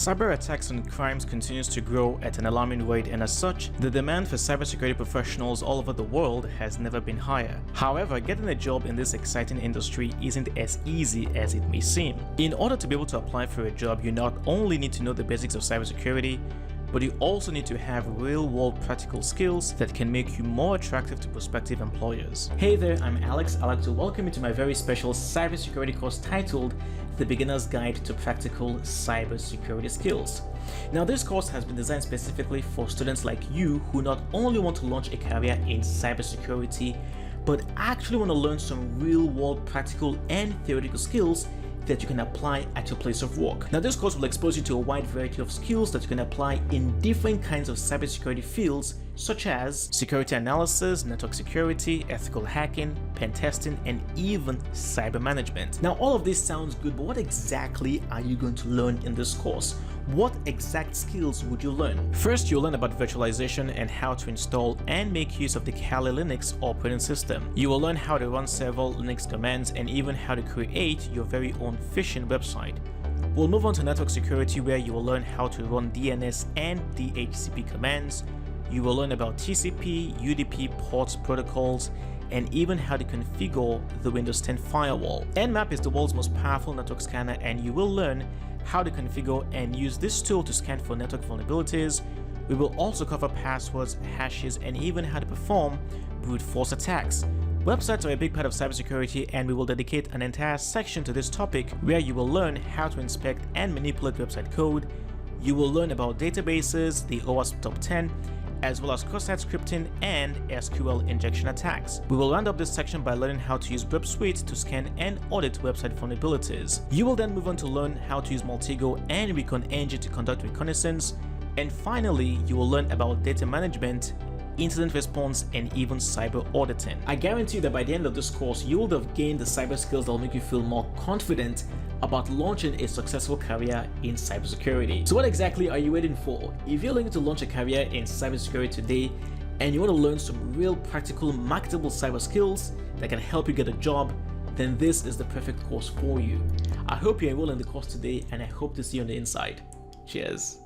Cyber attacks and crimes continues to grow at an alarming rate, and as such, the demand for cybersecurity professionals all over the world has never been higher. However, getting a job in this exciting industry isn't as easy as it may seem. In order to be able to apply for a job, you not only need to know the basics of cybersecurity, but you also need to have real-world practical skills that can make you more attractive to prospective employers. Hey there, I'm Alex. I'd like to welcome you to my very special cybersecurity course titled The Beginner's Guide to Practical Cybersecurity Skills. Now, this course has been designed specifically for students like you who not only want to launch a career in cybersecurity, but actually want to learn some real-world practical and theoretical skills that you can apply at your place of work. Now, this course will expose you to a wide variety of skills that you can apply in different kinds of cybersecurity fields, such as security analysis, network security, ethical hacking, pen testing, and even cyber management. Now, all of this sounds good, but what exactly are you going to learn in this course? What exact skills would you learn? First, you'll learn about virtualization and how to install and make use of the Kali Linux operating system. You will learn how to run several Linux commands and even how to create your very own phishing website. We'll move on to network security, where you will learn how to run DNS and DHCP commands. You will learn about TCP, UDP ports protocols, and even how to configure the Windows 10 firewall. Nmap is the world's most powerful network scanner, and you will learn how to configure and use this tool to scan for network vulnerabilities. We will also cover passwords, hashes, and even how to perform brute force attacks. Websites are a big part of cybersecurity, and we will dedicate an entire section to this topic, where you will learn how to inspect and manipulate website code. You will learn about databases, the OWASP Top 10, as well as cross-site scripting and SQL injection attacks. We will round up this section by learning how to use Web Suite to scan and audit website vulnerabilities. You will then move on to learn how to use Multigo and Recon Engine to conduct reconnaissance. And finally, you will learn about data management, incident response, and even cyber auditing. I guarantee you that by the end of this course, you will have gained the cyber skills that will make you feel more confident about launching a successful career in cybersecurity. So what exactly are you waiting for? If you're looking to launch a career in cybersecurity today and you want to learn some real practical marketable cyber skills that can help you get a job, then this is the perfect course for you. I hope you enroll in the course today, and I hope to see you on the inside. Cheers.